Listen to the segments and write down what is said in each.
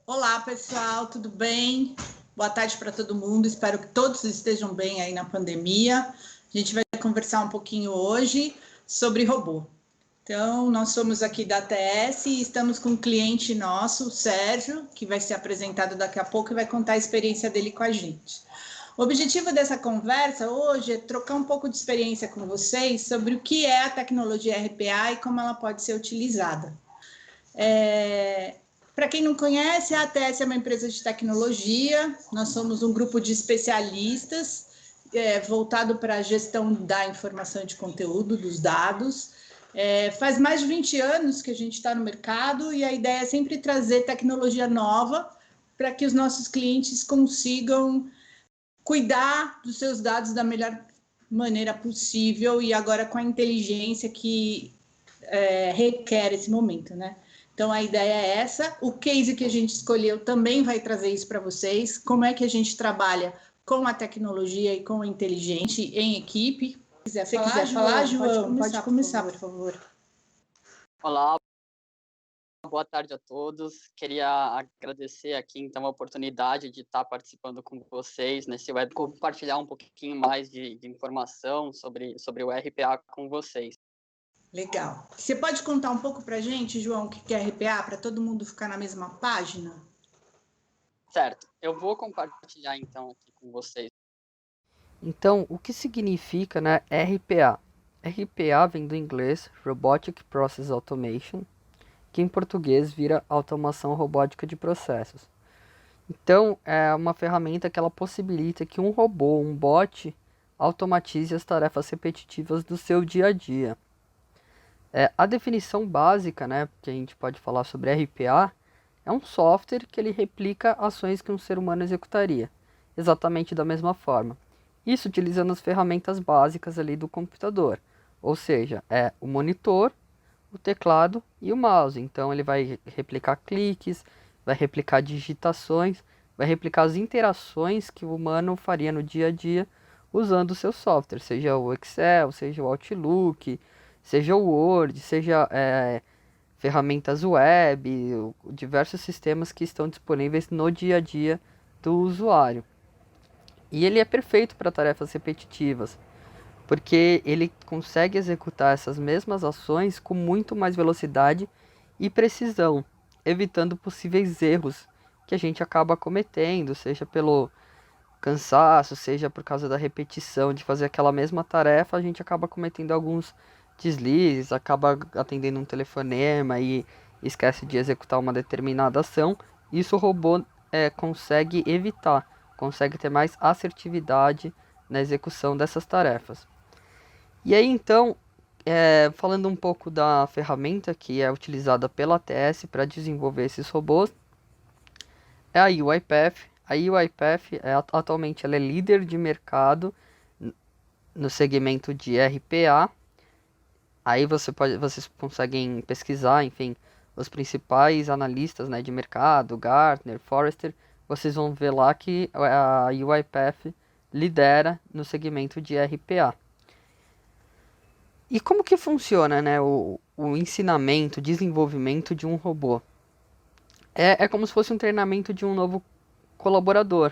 Olá, pessoal, tudo bem? Boa tarde para todo mundo. Espero que todos estejam bem aí na pandemia. A gente vai conversar um pouquinho hoje sobre robô. Então, nós somos aqui da ATS e estamos com um cliente nosso, o Sérgio, que vai ser apresentado daqui a pouco e vai contar a experiência dele com a gente. O objetivo dessa conversa hoje é trocar um pouco de experiência com vocês sobre o que é a tecnologia RPA e como ela pode ser utilizada. Para quem não conhece, a ATS é uma empresa de tecnologia, nós somos um grupo de especialistas voltado para a gestão da informação de conteúdo, dos dados. Faz mais de 20 anos que a gente está no mercado e a ideia é sempre trazer tecnologia nova para que os nossos clientes consigam cuidar dos seus dados da melhor maneira possível e agora com a inteligência que requer esse momento, né? Então, a ideia é essa. O case que a gente escolheu também vai trazer isso para vocês. Como é que a gente trabalha com a tecnologia e com a inteligência em equipe. Se você quiser falar, João, pode começar, por favor. Olá, boa tarde a todos. Queria agradecer aqui, então, a oportunidade de estar participando com vocês nesse web, compartilhar um pouquinho mais de informação sobre o RPA com vocês. Legal. Você pode contar um pouco para a gente, João, o que é RPA, para todo mundo ficar na mesma página? Certo. Eu vou compartilhar, então, aqui com vocês. Então, o que significa, né, RPA? RPA vem do inglês Robotic Process Automation, que em português vira automação robótica de processos. Então, é uma ferramenta que ela possibilita que um robô, um bot, automatize as tarefas repetitivas do seu dia a dia. A definição básica, né, que a gente pode falar sobre RPA, é um software que ele replica ações que um ser humano executaria, exatamente da mesma forma. Isso utilizando as ferramentas básicas ali do computador, ou seja, é o monitor, o teclado e o mouse. Então ele vai replicar cliques, vai replicar digitações, vai replicar as interações que o humano faria no dia a dia usando o seu software, seja o Excel, seja o Outlook, seja o Word, seja ferramentas web, diversos sistemas que estão disponíveis no dia a dia do usuário. E ele é perfeito para tarefas repetitivas, porque ele consegue executar essas mesmas ações com muito mais velocidade e precisão, evitando possíveis erros que a gente acaba cometendo, seja pelo cansaço, seja por causa da repetição de fazer aquela mesma tarefa, a gente acaba cometendo alguns deslizes, acaba atendendo um telefonema e esquece de executar uma determinada ação. Isso o robô consegue evitar, consegue ter mais assertividade na execução dessas tarefas. E aí então, falando um pouco da ferramenta que é utilizada pela ATS para desenvolver esses robôs, é a UiPath. A UiPath atualmente ela é líder de mercado no segmento de RPA. Aí vocês conseguem pesquisar, enfim, os principais analistas, né, de mercado, Gartner, Forrester. Vocês vão ver lá que a UiPath lidera no segmento de RPA. E como que funciona, né, o ensinamento, desenvolvimento de um robô? É como se fosse um treinamento de um novo colaborador.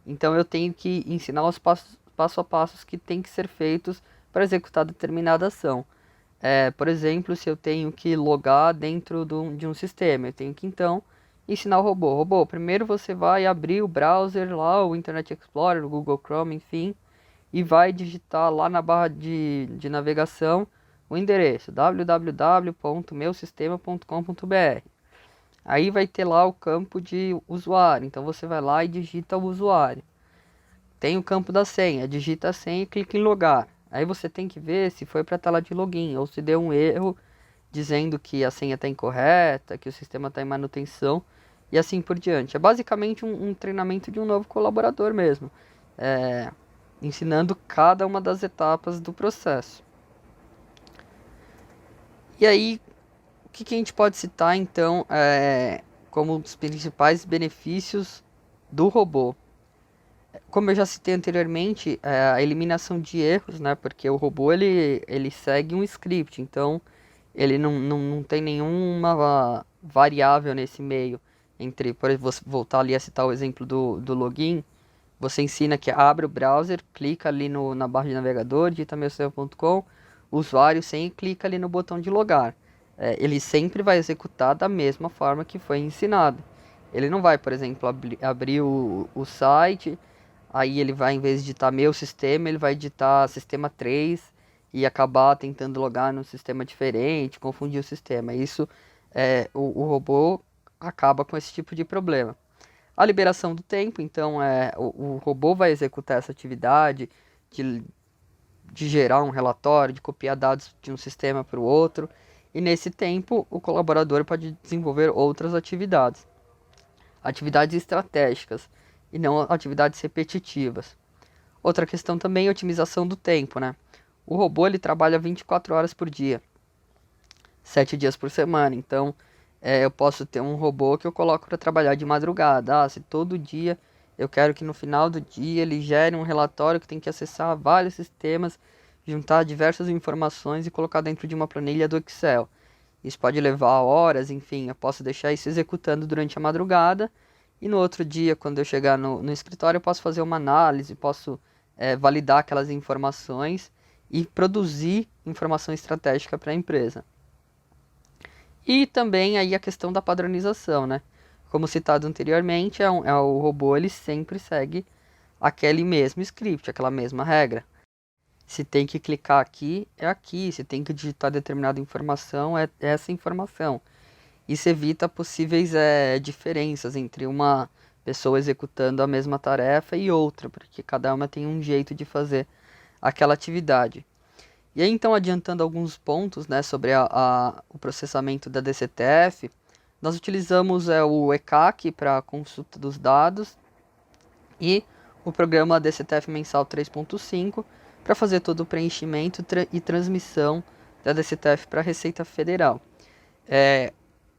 Então eu tenho que ensinar os passo a passos que tem que ser feitos para executar determinada ação. Por exemplo, se eu tenho que logar dentro de um sistema, eu tenho que então ensinar o robô. Robô, primeiro você vai abrir o browser lá, o Internet Explorer, o Google Chrome, enfim, e vai digitar lá na barra de navegação o endereço www.meusistema.com.br. Aí vai ter lá o campo de usuário, então você vai lá e digita o usuário. Tem o campo da senha, digita a senha e clica em logar. Aí você tem que ver se foi para a tela de login ou se deu um erro dizendo que a senha está incorreta, que o sistema está em manutenção e assim por diante. É basicamente um treinamento de um novo colaborador mesmo, ensinando cada uma das etapas do processo. E aí, o que a gente pode citar então como os principais benefícios do robô? Como eu já citei anteriormente, a eliminação de erros, né? Porque o robô ele segue um script, então ele não tem nenhuma variável nesse meio. por exemplo, você voltar ali a citar o exemplo do login, você ensina que abre o browser, clica ali na barra de navegador, digita meuserver.com, usuário sem e clica ali no botão de logar. Ele sempre vai executar da mesma forma que foi ensinado. Ele não vai, por exemplo, abrir o site, aí ele vai, em vez de digitar meu sistema, ele vai digitar sistema 3 e acabar tentando logar num sistema diferente, confundir o sistema. Isso, o robô acaba com esse tipo de problema. A liberação do tempo, então, o robô vai executar essa atividade de gerar um relatório, de copiar dados de um sistema para o outro, e nesse tempo o colaborador pode desenvolver outras atividades, atividades estratégicas e não atividades repetitivas. Outra questão também é a otimização do tempo, né? O robô ele trabalha 24 horas por dia, 7 dias por semana, então eu posso ter um robô que eu coloco para trabalhar de madrugada. Se todo dia eu quero que no final do dia ele gere um relatório que tem que acessar vários sistemas, juntar diversas informações e colocar dentro de uma planilha do Excel. Isso pode levar horas, enfim, eu posso deixar isso executando durante a madrugada e no outro dia, quando eu chegar no escritório, eu posso fazer uma análise, posso validar aquelas informações e produzir informação estratégica para a empresa. E também aí a questão da padronização, né? Como citado anteriormente, o robô ele sempre segue aquele mesmo script, aquela mesma regra. Se tem que clicar aqui, é aqui. Se tem que digitar determinada informação, é essa informação. Isso evita possíveis diferenças entre uma pessoa executando a mesma tarefa e outra, porque cada uma tem um jeito de fazer aquela atividade. E aí, então, adiantando alguns pontos, né, sobre o processamento da DCTF, nós utilizamos o ECAC para consulta dos dados e o programa DCTF Mensal 3.5 para fazer todo o preenchimento e transmissão da DCTF para a Receita Federal.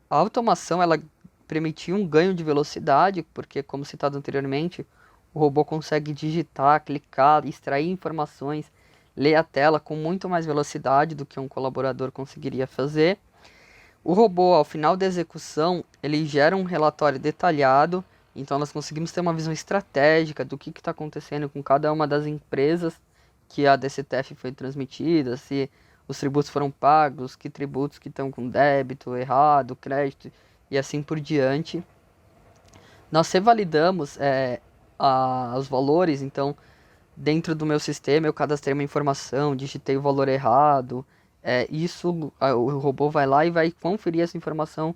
A automação ela permitiu um ganho de velocidade, porque, como citado anteriormente, o robô consegue digitar, clicar, extrair informações, ler a tela com muito mais velocidade do que um colaborador conseguiria fazer. O robô, ao final da execução, ele gera um relatório detalhado, então nós conseguimos ter uma visão estratégica do que está acontecendo com cada uma das empresas que a DCTF foi transmitida, se os tributos foram pagos, que tributos que estão com débito, errado, crédito e assim por diante. Nós revalidamos os valores, então dentro do meu sistema eu cadastrei uma informação, digitei o valor errado, o robô vai lá e vai conferir essa informação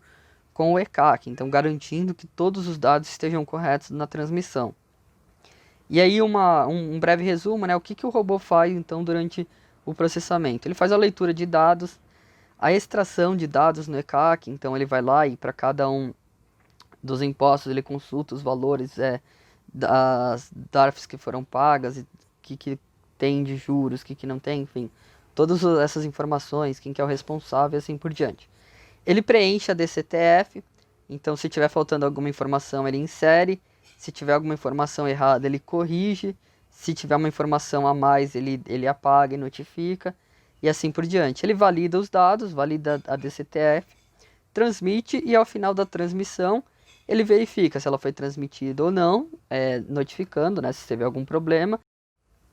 com o ECAC, então garantindo que todos os dados estejam corretos na transmissão. E aí um breve resumo, né? O que o robô faz então durante o processamento? Ele faz a leitura de dados, a extração de dados no ECAC, então ele vai lá e para cada um dos impostos ele consulta os valores das DARFs que foram pagas, e que tem de juros, que não tem, enfim, todas essas informações, quem que é o responsável e assim por diante. Ele preenche a DCTF, então se tiver faltando alguma informação ele insere, se tiver alguma informação errada ele corrige, se tiver uma informação a mais ele apaga e notifica, e assim por diante. Ele valida os dados, valida a DCTF, transmite e ao final da transmissão ele verifica se ela foi transmitida ou não, notificando, né, se teve algum problema,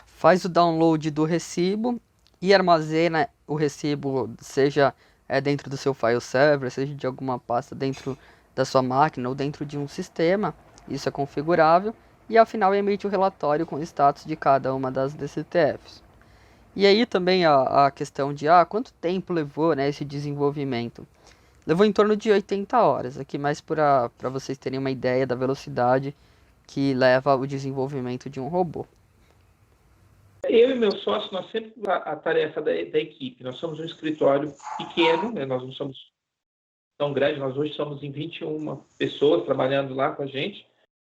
faz o download do recibo e armazena o recibo, seja dentro do seu file server, seja de alguma pasta dentro da sua máquina ou dentro de um sistema, isso é configurável, e ao final emite o relatório com o status de cada uma das DCTFs. E aí também a questão de quanto tempo levou, né, esse desenvolvimento. Levou em torno de 80 horas, aqui mais para vocês terem uma ideia da velocidade que leva o desenvolvimento de um robô. Eu e meu sócio, nós sempre a tarefa da equipe. Nós somos um escritório pequeno, né? Nós não somos tão grandes, nós hoje somos em 21 pessoas trabalhando lá com a gente.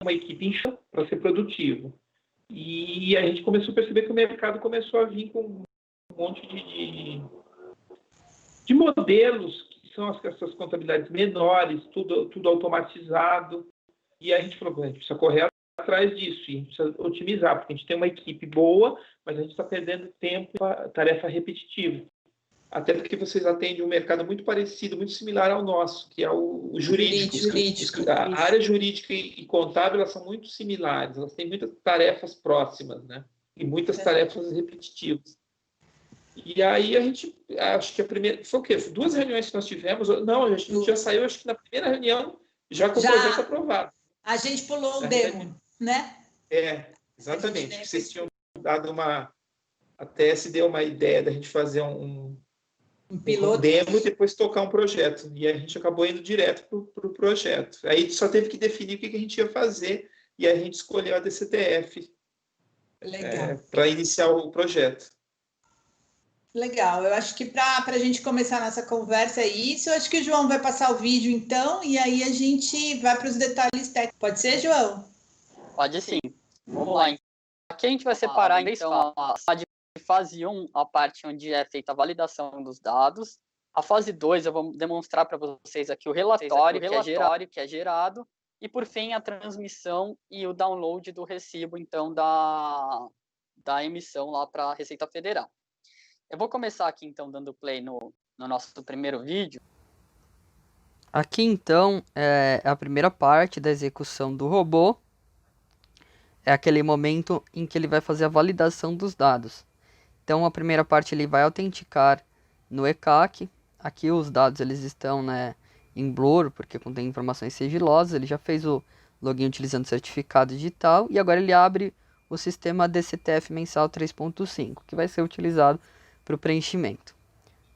Uma equipe inchada para ser produtivo. E a gente começou a perceber que o mercado começou a vir com um monte de modelos, que são essas contabilidades menores, tudo automatizado. E a gente falou, a gente precisa correr atrás disso, e a gente precisa otimizar, porque a gente tem uma equipe boa, mas a gente está perdendo tempo com a tarefa repetitiva. até porque vocês atendem um mercado muito parecido, muito similar ao nosso, que é o jurídico. A área jurídica e contábil, elas são muito similares, elas têm muitas tarefas próximas, né? E muitas tarefas repetitivas. E aí a gente, acho que a primeira, foi o quê? 2 reuniões que nós tivemos, não, a gente já saiu, acho que na primeira reunião, já com o projeto aprovado. A gente pulou o demo, né? Exatamente. Vocês tinham dado a TS deu uma ideia da gente fazer um piloto, demo e depois tocar um projeto. E a gente acabou indo direto para o projeto. Aí só teve que definir o que a gente ia fazer e a gente escolheu a DCTF para iniciar o projeto. Legal, eu acho que para a gente começar a nossa conversa é isso. Eu acho que o João vai passar o vídeo então, e aí a gente vai para os detalhes técnicos. Pode ser, João? Pode sim. Vamos lá. Aqui a gente vai separar em 3 fases. A fase 1, a parte onde é feita a validação dos dados. A fase 2, eu vou demonstrar para vocês aqui o relatório que é gerado. E, por fim, a transmissão e o download do recibo, então, da emissão lá para a Receita Federal. Eu vou começar aqui, então, dando play no nosso primeiro vídeo. Aqui, então, é a primeira parte da execução do robô. É aquele momento em que ele vai fazer a validação dos dados. Então, a primeira parte ele vai autenticar no ECAC. Aqui os dados eles estão, né, em blur, porque contém informações sigilosas. Ele já fez o login utilizando certificado digital. E agora ele abre o sistema DCTF mensal 3.5, que vai ser utilizado para o preenchimento.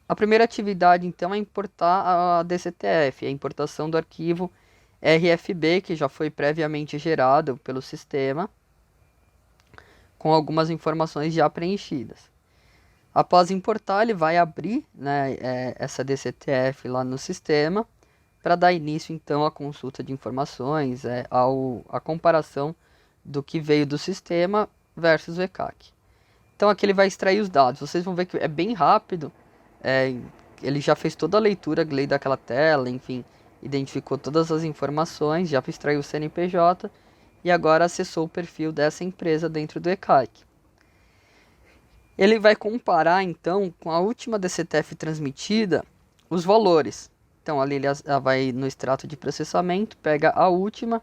A primeira atividade, então, é importar a DCTF, a importação do arquivo RFB, que já foi previamente gerado pelo sistema, com algumas informações já preenchidas. Após importar, ele vai abrir, né, essa DCTF lá no sistema, para dar início, então, à consulta de informações, à comparação do que veio do sistema versus o ECAC. Então aqui ele vai extrair os dados. Vocês vão ver que é bem rápido. Ele já fez toda a leitura daquela tela, enfim, identificou todas as informações, já extraiu o CNPJ e agora acessou o perfil dessa empresa dentro do ECAC. Ele vai comparar então com a última DCTF transmitida os valores. Então ali ele vai no extrato de processamento, pega a última,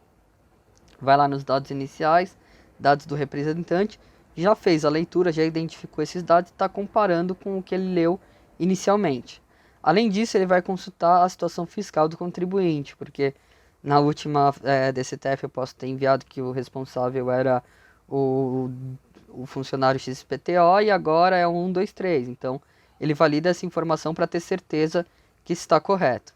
vai lá nos dados iniciais, dados do representante, já fez a leitura, já identificou esses dados e está comparando com o que ele leu inicialmente. Além disso, ele vai consultar a situação fiscal do contribuinte, porque na última DCTF eu posso ter enviado que o responsável era o funcionário XPTO e agora é o 123. Então, ele valida essa informação para ter certeza que está correto.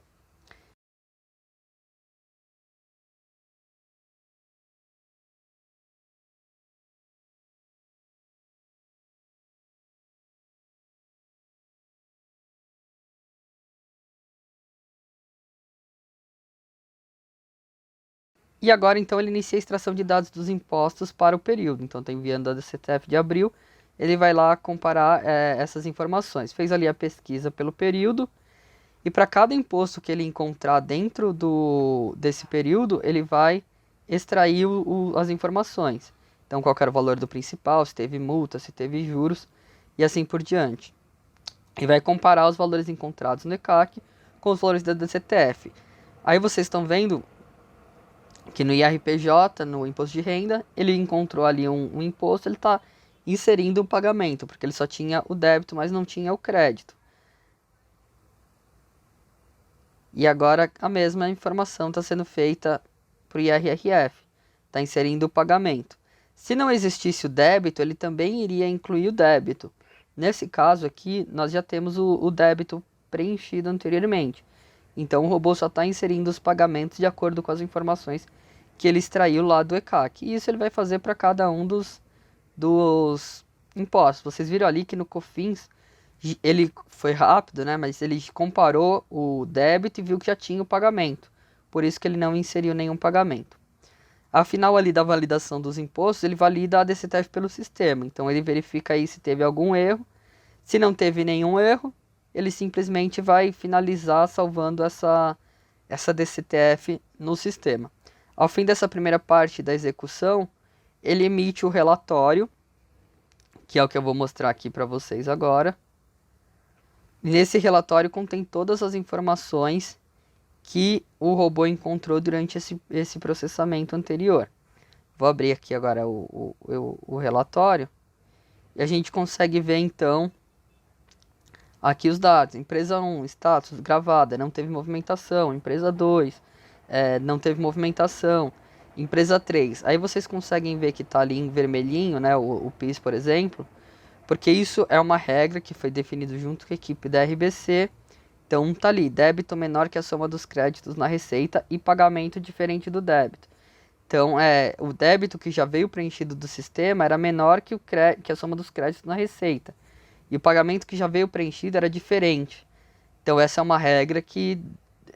E agora, então, ele inicia a extração de dados dos impostos para o período. Então, está enviando a DCTF de abril. Ele vai lá comparar essas informações. Fez ali a pesquisa pelo período. E para cada imposto que ele encontrar dentro desse período, ele vai extrair as informações. Então, qual era o valor do principal, se teve multa, se teve juros e assim por diante. E vai comparar os valores encontrados no ECAC com os valores da DCTF. Aí vocês estão vendo que no IRPJ, no imposto de renda, ele encontrou ali um imposto, ele está inserindo um pagamento, porque ele só tinha o débito, mas não tinha o crédito. E agora a mesma informação está sendo feita para o IRRF, está inserindo o pagamento. Se não existisse o débito, ele também iria incluir o débito. Nesse caso aqui, nós já temos o débito preenchido anteriormente. Então o robô só está inserindo os pagamentos de acordo com as informações que ele extraiu lá do ECAC. E isso ele vai fazer para cada um dos impostos. Vocês viram ali que no COFINS ele foi rápido, né? Mas ele comparou o débito e viu que já tinha o pagamento. Por isso que ele não inseriu nenhum pagamento. Afinal ali da validação dos impostos, ele valida a DCTF pelo sistema. Então ele verifica aí se teve algum erro. Se não teve nenhum erro, ele simplesmente vai finalizar salvando essa DCTF no sistema. Ao fim dessa primeira parte da execução, ele emite o relatório, que é o que eu vou mostrar aqui para vocês agora. Nesse relatório contém todas as informações que o robô encontrou durante esse processamento anterior. Vou abrir aqui agora o relatório e a gente consegue ver então aqui os dados. Empresa 1, status gravada, não teve movimentação. Empresa 2, não teve movimentação. Empresa 3, aí vocês conseguem ver que está ali em vermelhinho, né, o PIS, por exemplo, porque isso é uma regra que foi definida junto com a equipe da RBC. Então tá ali, débito menor que a soma dos créditos na receita e pagamento diferente do débito. Então, o débito que já veio preenchido do sistema era menor que a soma dos créditos na receita. E o pagamento que já veio preenchido era diferente. Então, essa é uma regra que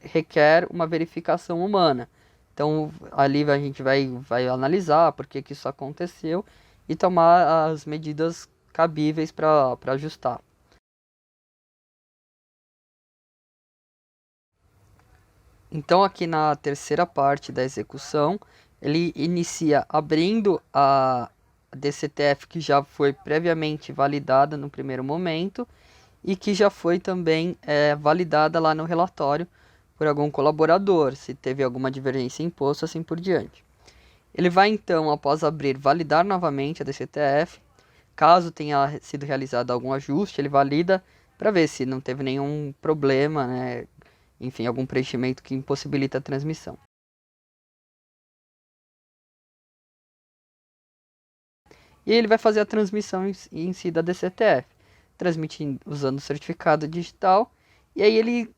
requer uma verificação humana. Então, ali a gente vai analisar por que isso aconteceu e tomar as medidas cabíveis para ajustar. Então, aqui na terceira parte da execução, ele inicia abrindo a DCTF que já foi previamente validada no primeiro momento e que já foi também validada lá no relatório por algum colaborador, se teve alguma divergência em imposto, assim por diante. Ele vai então, após abrir, validar novamente a DCTF. Caso tenha sido realizado algum ajuste, ele valida para ver se não teve nenhum problema, né? Enfim, algum preenchimento que impossibilita a transmissão. E ele vai fazer a transmissão em si da DCTF, transmitindo usando o certificado digital. E aí ele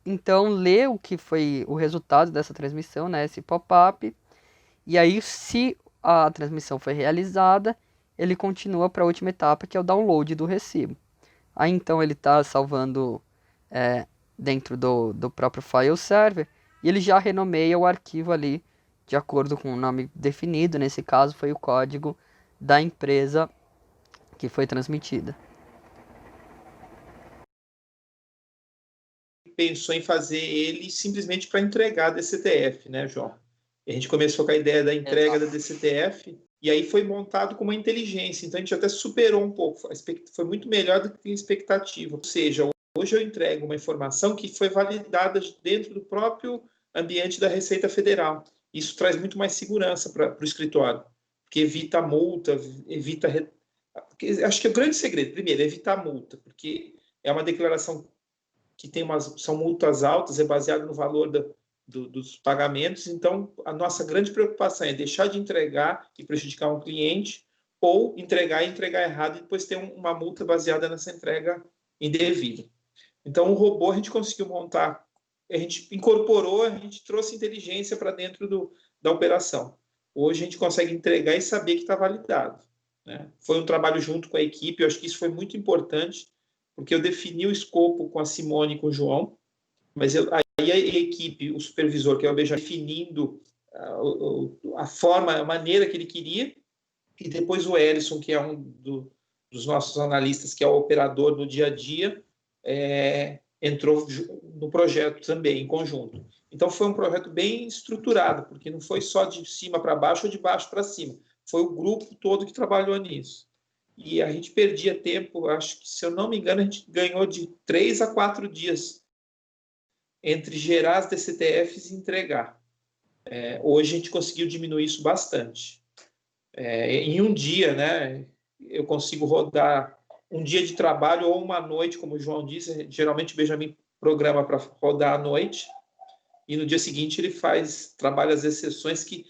então lê o que foi o resultado dessa transmissão, né, esse pop-up. E aí, se a transmissão foi realizada, ele continua para a última etapa, que é o download do recibo. Aí então ele está salvando dentro do próprio file server e ele já renomeia o arquivo ali de acordo com o nome definido. Nesse caso foi o código da empresa que foi transmitida. Pensou em fazer ele simplesmente para entregar a DCTF, né, João? E a gente começou com a ideia da entrega da DCTF e aí foi montado com uma inteligência. Então a gente até superou um pouco, foi muito melhor do que a expectativa. Ou seja, hoje eu entrego uma informação que foi validada dentro do próprio ambiente da Receita Federal. Isso traz muito mais segurança para o escritório, porque evita multa, evita... Acho que é o grande segredo, primeiro, é evitar multa, porque é uma declaração que são multas altas, é baseado no valor dos pagamentos. Então, a nossa grande preocupação é deixar de entregar e prejudicar um cliente ou entregar e entregar errado e depois ter uma multa baseada nessa entrega indevida. Então, o robô a gente conseguiu montar, a gente incorporou, a gente trouxe inteligência para dentro da operação. Hoje a gente consegue entregar e saber que está validado, né? Foi um trabalho junto com a equipe, eu acho que isso foi muito importante, porque eu defini o escopo com a Simone e com o João, mas aí a equipe, o supervisor, que é o Benjamin, definindo a forma, a maneira que ele queria, e depois o Ellison, que é um dos nossos analistas, que é o operador no dia a dia, entrou no projeto também, em conjunto. Então, foi um projeto bem estruturado, porque não foi só de cima para baixo ou de baixo para cima, foi o grupo todo que trabalhou nisso. E a gente perdia tempo, acho que, se eu não me engano, a gente ganhou de 3 a 4 dias entre gerar as DCTFs e entregar. Hoje a gente conseguiu diminuir isso bastante. Em um dia, né, eu consigo rodar um dia de trabalho ou uma noite, como o João disse. Geralmente o Benjamin programa para rodar à noite e no dia seguinte ele trabalha as exceções que,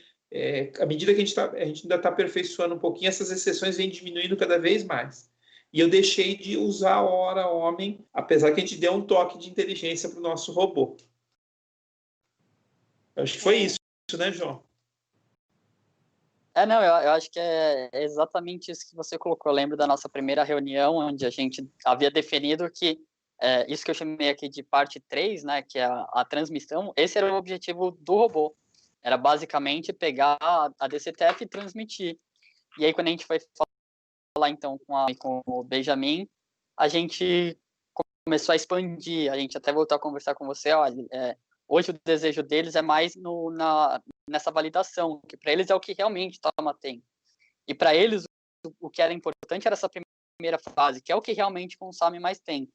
à medida que a gente ainda está aperfeiçoando um pouquinho, essas exceções vêm diminuindo cada vez mais. E eu deixei de usar a hora homem, apesar que a gente deu um toque de inteligência para o nosso robô. Eu acho que foi isso, né, João? Não, eu acho que é exatamente isso que você colocou. Eu lembro da nossa primeira reunião, onde a gente havia definido que isso que eu chamei aqui de parte 3, né, que é a transmissão, esse era o objetivo do robô. Era basicamente pegar a DCTF e transmitir. E aí, quando a gente foi falar, então, com o Benjamin, a gente começou a expandir. A gente até voltou a conversar com você, olha, hoje o desejo deles é mais nessa validação, que para eles é o que realmente toma tempo. E para eles, o que era importante era essa primeira fase, que é o que realmente consome mais tempo.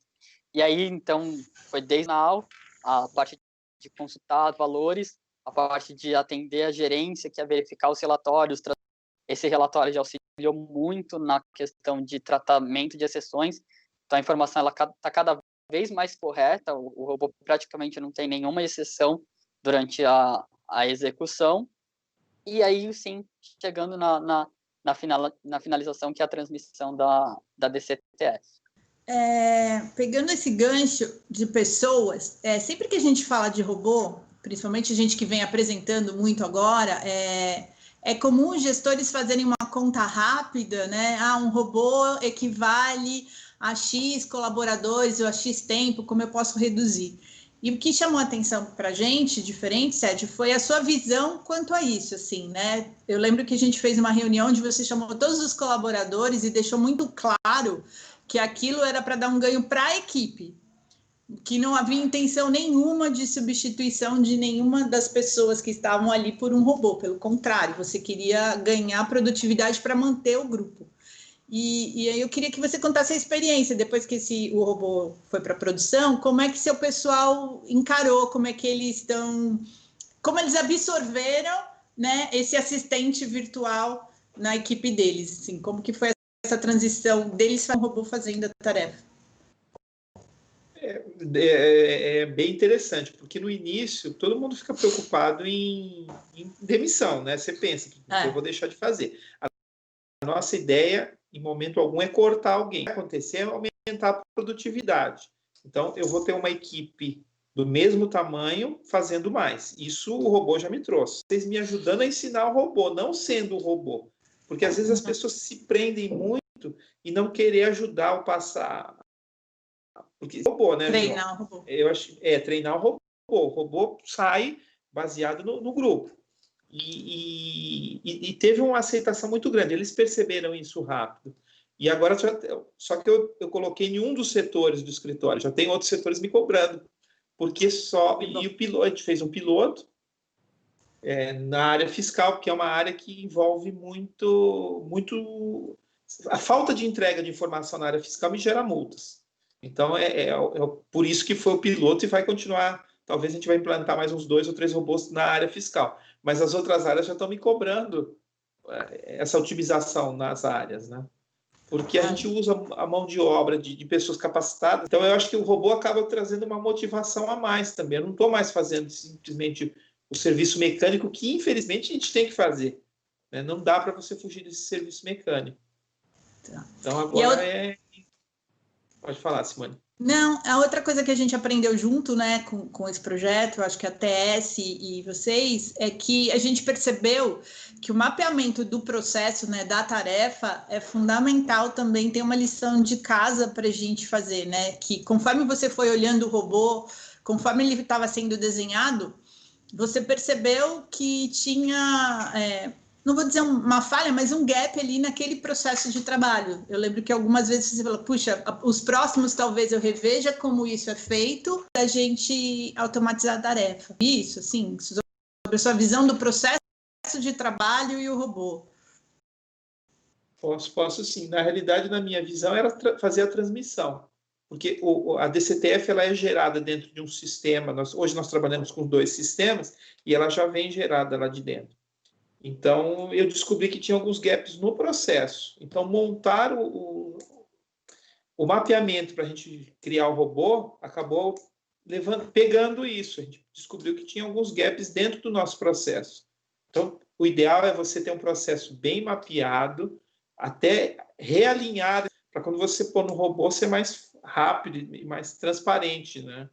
E aí, então, foi desde a parte de consultar valores, a parte de atender a gerência, que é verificar os relatórios. Esse relatório já auxiliou muito na questão de tratamento de exceções. Então, a informação está cada vez mais correta, o robô praticamente não tem nenhuma exceção durante a execução. E aí, sim, chegando na finalização, que é a transmissão da DCTF. Pegando esse gancho de pessoas, sempre que a gente fala de robô, principalmente a gente que vem apresentando muito agora, é comum os gestores fazerem uma conta rápida, né? Um robô equivale a X colaboradores ou a X tempo, como eu posso reduzir? E o que chamou a atenção para a gente, diferente, Sérgio, foi a sua visão quanto a isso, assim, né? Eu lembro que a gente fez uma reunião onde você chamou todos os colaboradores e deixou muito claro que aquilo era para dar um ganho para a equipe, que não havia intenção nenhuma de substituição de nenhuma das pessoas que estavam ali por um robô, pelo contrário, você queria ganhar produtividade para manter o grupo. E aí eu queria que você contasse a experiência, depois que o robô foi para a produção, como é que seu pessoal encarou, como é que como eles absorveram, né, esse assistente virtual na equipe deles, assim, como que foi essa transição deles para o robô fazendo a tarefa? É bem interessante, porque no início todo mundo fica preocupado em demissão, né? Você pensa, eu vou deixar de fazer. A nossa ideia, em momento algum, é cortar alguém. O que vai acontecer é aumentar a produtividade. Então, eu vou ter uma equipe do mesmo tamanho fazendo mais. Isso o robô já me trouxe. Vocês me ajudando a ensinar o robô, não sendo o robô. Porque às vezes as pessoas se prendem muito e não querer ajudar o passar. Porque robô, né, treinar João? o robô. Eu acho, treinar o robô. O robô sai baseado no grupo. E teve uma aceitação muito grande. Eles perceberam isso rápido. E agora, só que eu coloquei em um dos setores do escritório. Já tem outros setores me cobrando. Porque e o piloto, a gente fez um piloto na área fiscal, que é uma área que envolve muito... A falta de entrega de informação na área fiscal me gera multas. Então, por isso que foi o piloto e vai continuar. Talvez a gente vai implantar mais uns 2 ou 3 robôs na área fiscal. Mas as outras áreas já estão me cobrando essa otimização nas áreas, né? Porque a gente usa a mão de obra de pessoas capacitadas. Então, eu acho que o robô acaba trazendo uma motivação a mais também. Eu não estou mais fazendo simplesmente o serviço mecânico, que infelizmente a gente tem que fazer, né? Não dá para você fugir desse serviço mecânico. Então, agora Pode falar, Simone. Não, a outra coisa que a gente aprendeu junto, né, com esse projeto, acho que a TS e vocês, é que a gente percebeu que o mapeamento do processo, né, da tarefa, é fundamental também. Tem uma lição de casa para a gente fazer, né, que conforme você foi olhando o robô, conforme ele estava sendo desenhado, você percebeu que tinha... não vou dizer uma falha, mas um gap ali naquele processo de trabalho. Eu lembro que algumas vezes você falou, puxa, os próximos talvez eu reveja como isso é feito, da gente automatizar a tarefa. Isso, assim, sobre a sua visão do processo de trabalho e o robô. Posso sim. Na realidade, na minha visão, era fazer a transmissão. Porque a DCTF ela é gerada dentro de um sistema. Hoje nós trabalhamos com 2 sistemas e ela já vem gerada lá de dentro. Então, eu descobri que tinha alguns gaps no processo. Então, montar o mapeamento para a gente criar o robô acabou pegando isso. A gente descobriu que tinha alguns gaps dentro do nosso processo. Então, o ideal é você ter um processo bem mapeado, até realinhar, para quando você pôr no robô ser mais rápido e mais transparente, né?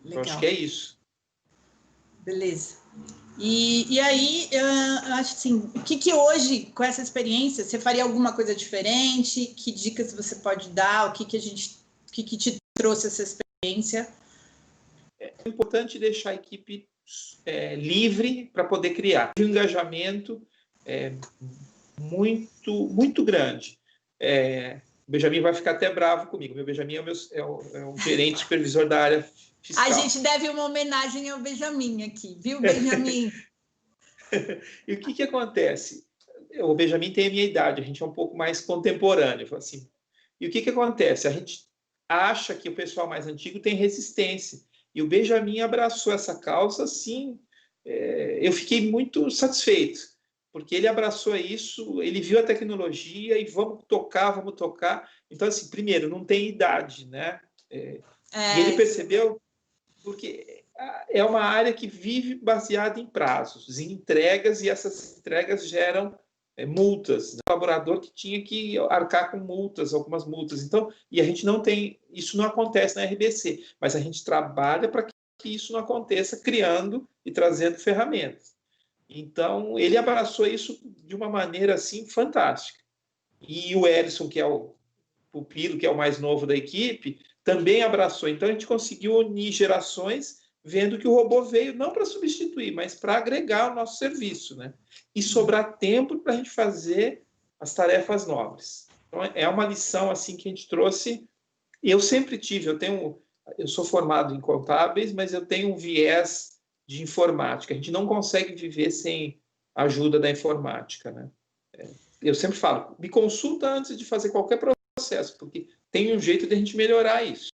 Legal. Eu acho que é isso. Beleza. E aí, eu acho assim, o que hoje, com essa experiência, você faria alguma coisa diferente? Que dicas você pode dar? O que te trouxe essa experiência? É importante deixar a equipe livre para poder criar. O engajamento é muito grande. O Benjamin vai ficar até bravo comigo. Meu Benjamin é o gerente supervisor da área fiscal. A gente deve uma homenagem ao Benjamin aqui, viu, Benjamin? E o que acontece? O Benjamin tem a minha idade, a gente é um pouco mais contemporâneo. Assim. E o que acontece? A gente acha que o pessoal mais antigo tem resistência. E o Benjamin abraçou essa causa, assim, eu fiquei muito satisfeito, porque ele abraçou isso, ele viu a tecnologia e vamos tocar. Então, assim, primeiro, não tem idade, né? E ele percebeu, porque é uma área que vive baseada em prazos, em entregas, e essas entregas geram multas. O colaborador que tinha que arcar com multas, algumas multas. Então, e a gente não tem, isso não acontece na RBC, mas a gente trabalha para que isso não aconteça, criando e trazendo ferramentas. Então, ele abraçou isso de uma maneira assim fantástica. E o Ellison, que é o pupilo, que é o mais novo da equipe, também abraçou. Então, a gente conseguiu unir gerações, vendo que o robô veio não para substituir, mas para agregar o nosso serviço, né? E sobrar tempo para a gente fazer as tarefas nobres. Então, é uma lição assim que a gente trouxe. Eu sempre tive, eu sou formado em contábeis, mas eu tenho um viés de informática. A gente não consegue viver sem a ajuda da informática, né? Eu sempre falo, me consulta antes de fazer qualquer processo, porque tem um jeito de a gente melhorar isso.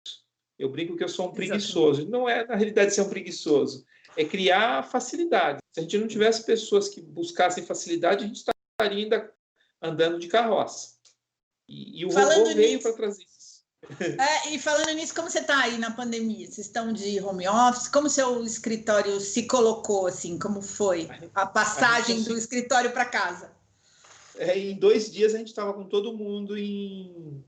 Eu brinco que eu sou um preguiçoso. Exatamente. Não é, na realidade, ser um preguiçoso. É criar facilidade. Se a gente não tivesse pessoas que buscassem facilidade, a gente estaria ainda andando de carroça. E o robô veio para trazer isso. E falando nisso, como você está aí na pandemia? Vocês estão de home office? Como seu escritório se colocou, assim? Como foi a passagem do escritório para casa? Em 2 dias a gente estava com todo mundo em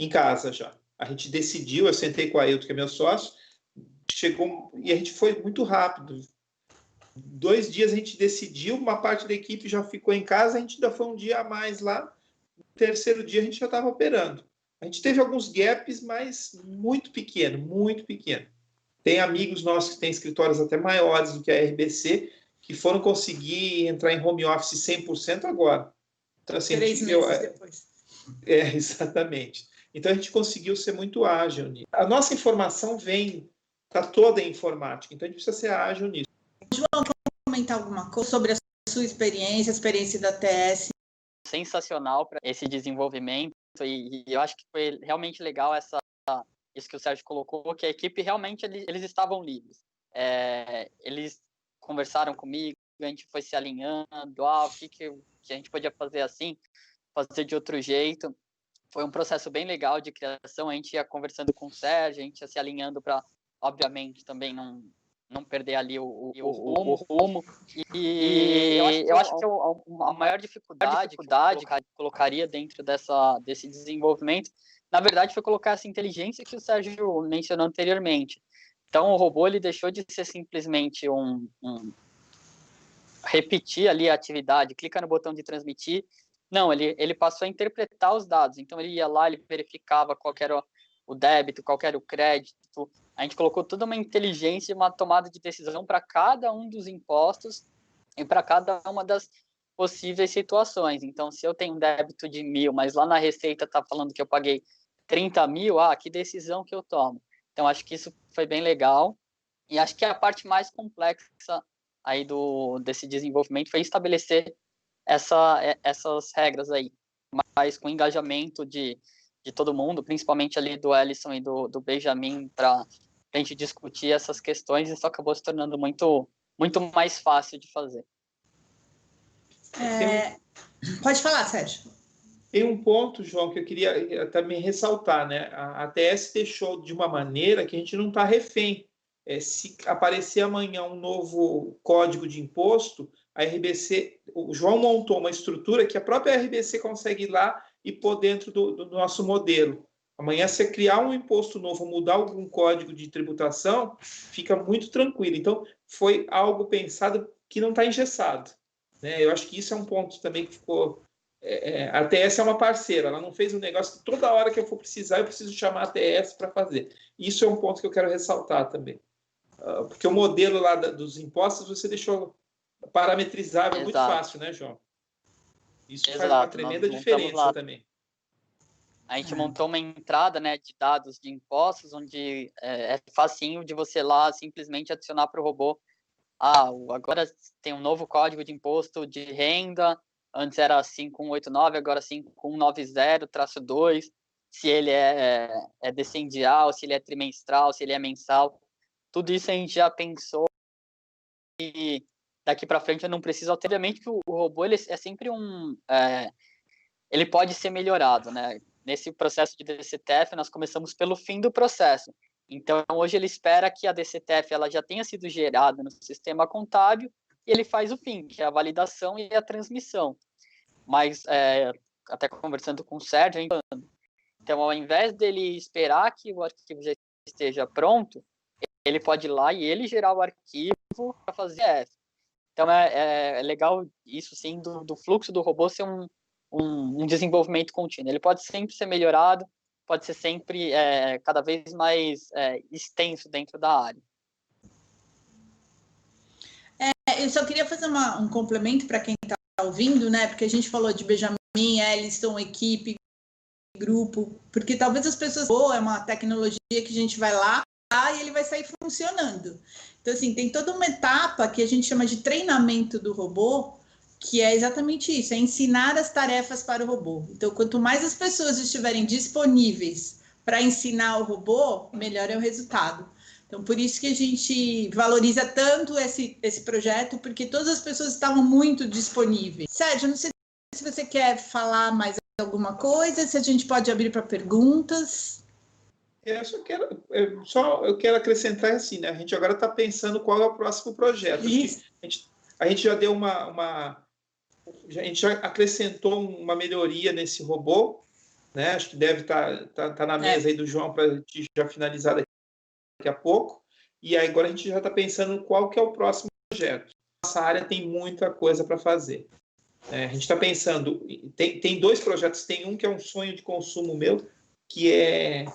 casa já. A gente decidiu, eu sentei com o Ailton, que é meu sócio, chegou e a gente foi muito rápido. 2 dias a gente decidiu, uma parte da equipe já ficou em casa, a gente ainda foi um dia a mais lá. No terceiro dia a gente já estava operando. A gente teve alguns gaps, mas muito pequeno, muito pequeno. Tem amigos nossos que têm escritórios até maiores do que a RBC, que foram conseguir entrar em home office 100% agora. Então, assim, 3 meses depois. Exatamente. Então, a gente conseguiu ser muito ágil nisso. A nossa informação está toda em informática, então a gente precisa ser ágil nisso. João, pode comentar alguma coisa sobre a sua experiência, a experiência da TS? Sensacional para esse desenvolvimento, e eu acho que foi realmente legal isso que o Sérgio colocou, que a equipe realmente, eles estavam livres. Eles conversaram comigo, a gente foi se alinhando, o que a gente podia fazer assim, fazer de outro jeito. Foi um processo bem legal de criação, a gente ia conversando com o Sérgio, a gente ia se alinhando para, obviamente, também não perder ali o rumo. E eu acho que a maior dificuldade que eu colocaria dentro desse desenvolvimento, na verdade, foi colocar essa inteligência que o Sérgio mencionou anteriormente. Então, o robô ele deixou de ser simplesmente repetir ali a atividade, clica no botão de transmitir. Não, ele passou a interpretar os dados. Então, ele ia lá, ele verificava qual era o débito, qual era o crédito. A gente colocou toda uma inteligência e uma tomada de decisão para cada um dos impostos e para cada uma das possíveis situações. Então, se eu tenho um débito de 1.000, mas lá na receita está falando que eu paguei 30 mil, que decisão que eu tomo? Então, acho que isso foi bem legal. E acho que a parte mais complexa aí desse desenvolvimento foi estabelecer essas regras aí, mas com engajamento de todo mundo, principalmente ali do Ellison e do Benjamin, para a gente discutir essas questões, e isso acabou se tornando muito, muito mais fácil de fazer. Pode falar, Sérgio. Tem um ponto, João, que eu queria também ressaltar, né? A ATS deixou de uma maneira que a gente não está refém. Se aparecer amanhã um novo código de imposto, a RBC, o João montou uma estrutura que a própria RBC consegue ir lá e pôr dentro do nosso modelo. Amanhã, se criar um imposto novo, mudar algum código de tributação, fica muito tranquilo. Então, foi algo pensado que não está engessado, né? Eu acho que isso é um ponto também que ficou... a ATS é uma parceira, ela não fez um negócio que toda hora que eu for precisar, eu preciso chamar a ATS para fazer. Isso é um ponto que eu quero ressaltar também. Porque o modelo lá dos impostos você deixou parametrizável. Exato. Muito fácil, né, João? Isso faz uma tremenda diferença também. A gente montou uma entrada, né, de dados de impostos, onde é facinho de você lá simplesmente adicionar para o robô. Agora tem um novo código de imposto de renda, antes era 5189, agora 5190-2. se ele é decendial, se ele é trimestral, se ele é mensal. Tudo isso a gente já pensou e daqui para frente eu não preciso. Obviamente que o robô ele é sempre ele pode ser melhorado, né? Nesse processo de DCTF, nós começamos pelo fim do processo. Então, hoje ele espera que a DCTF ela já tenha sido gerada no sistema contábil e ele faz o fim, que é a validação e a transmissão. Mas, até conversando com o Sérgio, então, ao invés dele esperar que o arquivo já esteja pronto, ele pode ir lá e ele gerar o arquivo para fazer DCTF. Então, é legal isso, sim, do fluxo do robô ser um desenvolvimento contínuo. Ele pode sempre ser melhorado, pode ser sempre cada vez mais extenso dentro da área. Eu só queria fazer um complemento para quem está ouvindo, né? Porque a gente falou de Benjamin, Ellison, equipe, grupo, porque talvez as pessoas... é uma tecnologia que a gente vai lá e ele vai sair funcionando. Então, assim, tem toda uma etapa que a gente chama de treinamento do robô, que é exatamente isso, é ensinar as tarefas para o robô. Então, quanto mais as pessoas estiverem disponíveis para ensinar o robô, melhor é o resultado. Então, por isso que a gente valoriza tanto esse projeto, porque todas as pessoas estavam muito disponíveis. Sérgio, não sei se você quer falar mais alguma coisa, se a gente pode abrir para perguntas. Eu quero acrescentar assim, né? A gente agora está pensando qual é o próximo projeto. A gente já deu a gente já acrescentou uma melhoria nesse robô, né? Acho que deve estar na mesa aí do João para a gente já finalizar daqui a pouco. E aí agora a gente já está pensando qual que é o próximo projeto. Nossa área tem muita coisa para fazer. A gente está pensando... Tem 2 projetos. Tem um que é um sonho de consumo meu, que é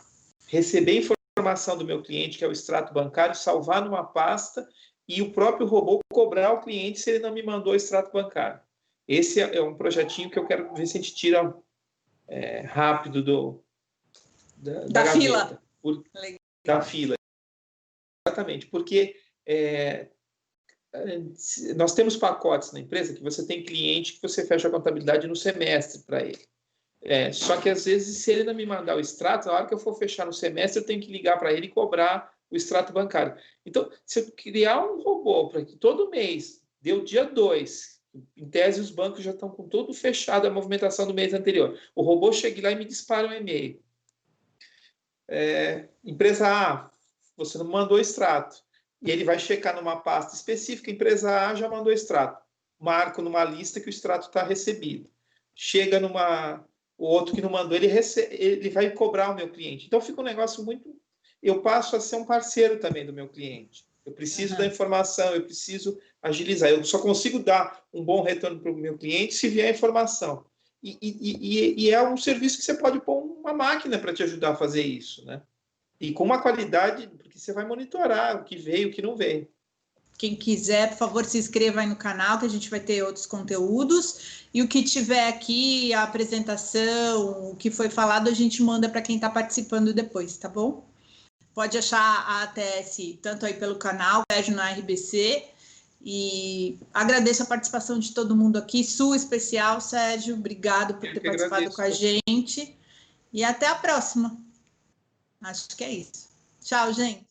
receber informação do meu cliente, que é o extrato bancário, salvar numa pasta e o próprio robô cobrar o cliente se ele não me mandou o extrato bancário. Esse é um projetinho que eu quero ver se a gente tira rápido da fila. Da fila. Exatamente, porque nós temos pacotes na empresa que você tem cliente que você fecha a contabilidade no semestre para ele. Só que, às vezes, se ele não me mandar o extrato, na hora que eu for fechar no semestre, eu tenho que ligar para ele e cobrar o extrato bancário. Então, se eu criar um robô para que todo mês, deu dia 2, em tese os bancos já estão com tudo fechado a movimentação do mês anterior, o robô chega lá e me dispara um e-mail. Empresa A, você não mandou extrato. E ele vai checar numa pasta específica, empresa A já mandou extrato. Marco numa lista que o extrato está recebido. Chega o outro que não mandou, ele vai cobrar o meu cliente. Então, fica um negócio muito... Eu passo a ser um parceiro também do meu cliente. Eu preciso da informação, eu preciso agilizar. Eu só consigo dar um bom retorno para o meu cliente se vier a informação. E é um serviço que você pode pôr uma máquina para te ajudar a fazer isso, né? E com uma qualidade, porque você vai monitorar o que veio e o que não veio. Quem quiser, por favor, se inscreva aí no canal, que a gente vai ter outros conteúdos. E o que tiver aqui, a apresentação, o que foi falado, a gente manda para quem está participando depois, tá bom? Pode achar a ATS tanto aí pelo canal, Sérgio na RBC. E agradeço a participação de todo mundo aqui, sua especial, Sérgio. Obrigado por ter participado com a gente. E até a próxima. Acho que é isso. Tchau, gente.